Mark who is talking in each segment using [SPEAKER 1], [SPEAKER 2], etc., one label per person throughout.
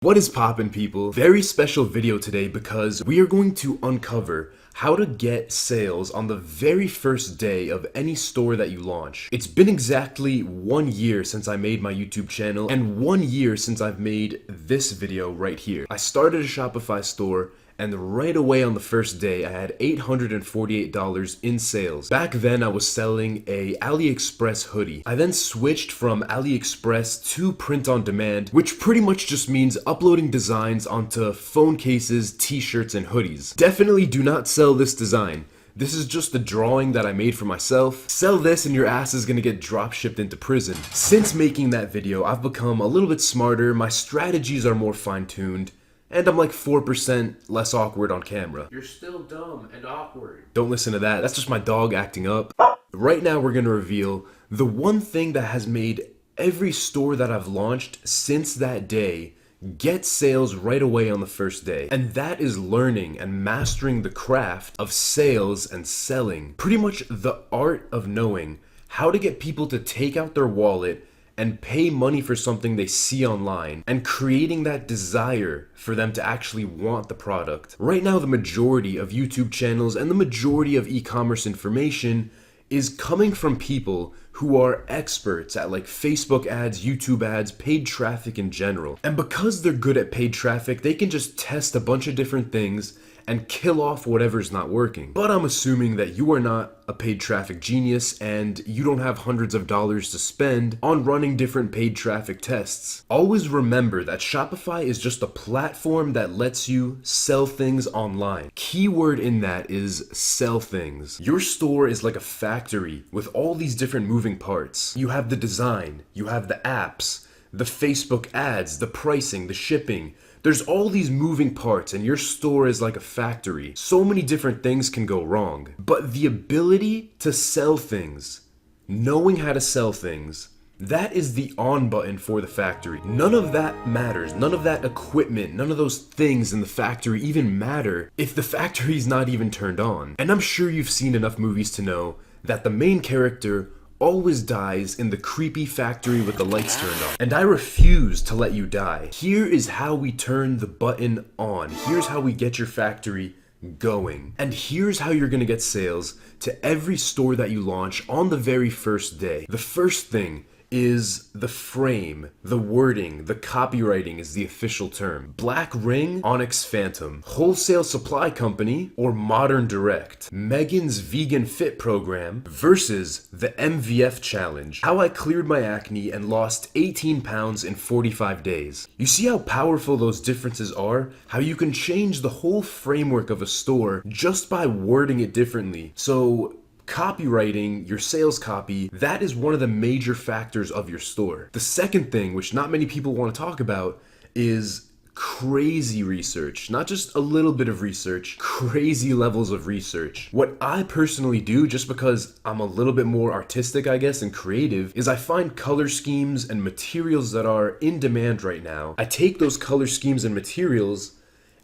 [SPEAKER 1] What is poppin', people? Very special video today because we are going to uncover how to get sales on the very first day of any store that you launch. It's been exactly 1 year since I made my YouTube channel and 1 year since I've made this video right here. I started a Shopify store and right away on the first day, I had $848 in sales. Back then, I was selling a AliExpress hoodie. I then switched from AliExpress to print on demand, which pretty much just means uploading designs onto phone cases, t-shirts, and hoodies. Definitely do not sell this design. This is just a drawing that I made for myself. Sell this and your ass is gonna get drop shipped into prison. Since making that video, I've become a little bit smarter, my strategies are more fine-tuned, and I'm like 4% less awkward on camera.
[SPEAKER 2] You're still dumb and awkward.
[SPEAKER 1] Don't listen to that, that's just my dog acting up. Right now we're gonna reveal the one thing that has made every store that I've launched since that day get sales right away on the first day. And that is learning and mastering the craft of sales and selling. Pretty much the art of knowing how to get people to take out their wallet and pay money for something they see online, and creating that desire for them to actually want the product. Right now, the majority of YouTube channels and the majority of e-commerce information is coming from people who are experts at like Facebook ads, YouTube ads, paid traffic in general. And because they're good at paid traffic, they can just test a bunch of different things and kill off whatever's not working. But I'm assuming that you are not a paid traffic genius and you don't have hundreds of dollars to spend on running different paid traffic tests. Always remember that Shopify is just a platform that lets you sell things online. Keyword in that is sell things. Your store is like a factory with all these different moving parts. You have the design, you have the apps, the Facebook ads, the pricing, the shipping. There's all these moving parts and your store is like a factory. So many different things can go wrong. But the ability to sell things, knowing how to sell things, that is the on button for the factory. None of that matters. None of that equipment, none of those things in the factory even matter if the factory's not even turned on. And I'm sure you've seen enough movies to know that the main character always dies in the creepy factory with the lights turned on. And I refuse to let you die. Here is how we turn the button on. Here's how we get your factory going. And here's how you're gonna get sales to every store that you launch on the very first day. The first thing is the frame, the wording, the copywriting is the official term. Black Ring, Onyx Phantom, Wholesale Supply Company, or Modern Direct, Megan's Vegan Fit Program versus the MVF Challenge, how I cleared my acne and lost 18 pounds in 45 days. You see how powerful those differences are? How you can change the whole framework of a store just by wording it differently. So copywriting, your sales copy, that is one of the major factors of your store. The second thing, which not many people want to talk about, is crazy research. Not just a little bit of research, crazy levels of research. What I personally do, just because I'm a little bit more artistic, I guess, and creative, is I find color schemes and materials that are in demand right now. I take those color schemes and materials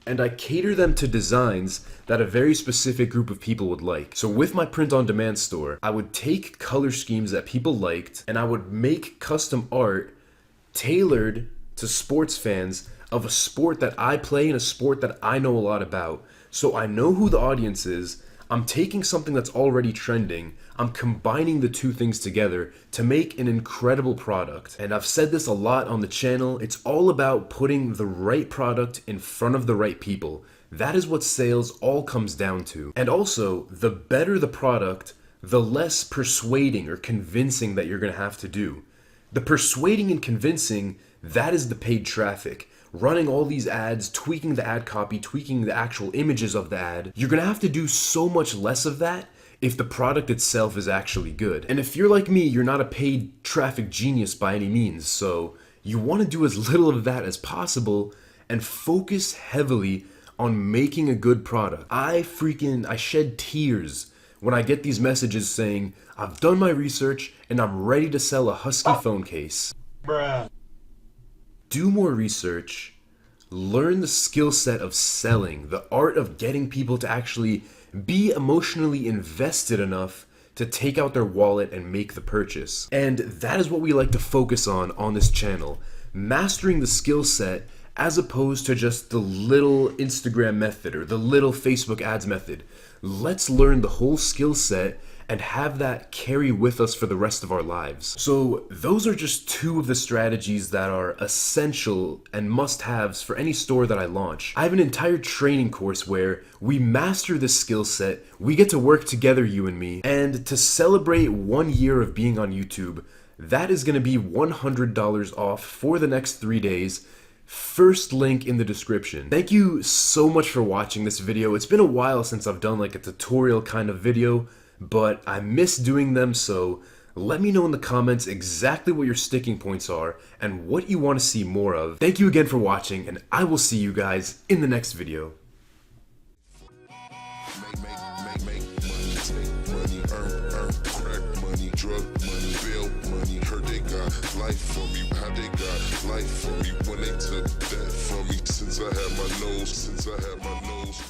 [SPEAKER 1] and I cater them to designs that a very specific group of people would like. So with my print-on-demand store, I would take color schemes that people liked, and I would make custom art tailored to sports fans of a sport that I play and a sport that I know a lot about. So I know who the audience is. I'm taking something that's already trending, I'm combining the two things together to make an incredible product. And I've said this a lot on the channel, it's all about putting the right product in front of the right people. That is what sales all comes down to. And also, the better the product, the less persuading or convincing that you're gonna have to do. The persuading and convincing, that is the paid traffic. Running all these ads, tweaking the ad copy, tweaking the actual images of the ad, you're gonna have to do so much less of that if the product itself is actually good. And if you're like me, you're not a paid traffic genius by any means, so you wanna do as little of that as possible and focus heavily on making a good product. I shed tears when I get these messages saying, I've done my research and I'm ready to sell a Husky phone case.
[SPEAKER 2] Bruh.
[SPEAKER 1] Do more research, learn the skill set of selling, the art of getting people to actually be emotionally invested enough to take out their wallet and make the purchase. And that is what we like to focus on this channel. Mastering the skill set as opposed to just the little Instagram method or the little Facebook ads method. Let's learn the whole skill set and have that carry with us for the rest of our lives. So those are just two of the strategies that are essential and must-haves for any store that I launch. I have an entire training course where we master this skill set, we get to work together, you and me, and to celebrate 1 year of being on YouTube, that is gonna be $100 off for the next 3 days. First link in the description. Thank you so much for watching this video. It's been a while since I've done like a tutorial kind of video, but I miss doing them, so let me know in the comments exactly what your sticking points are and what you want to see more of. Thank you again for watching, and I will see you guys in the next video.
[SPEAKER 3] Life for me, how they got life for me when they took that from me. Since I had my nose,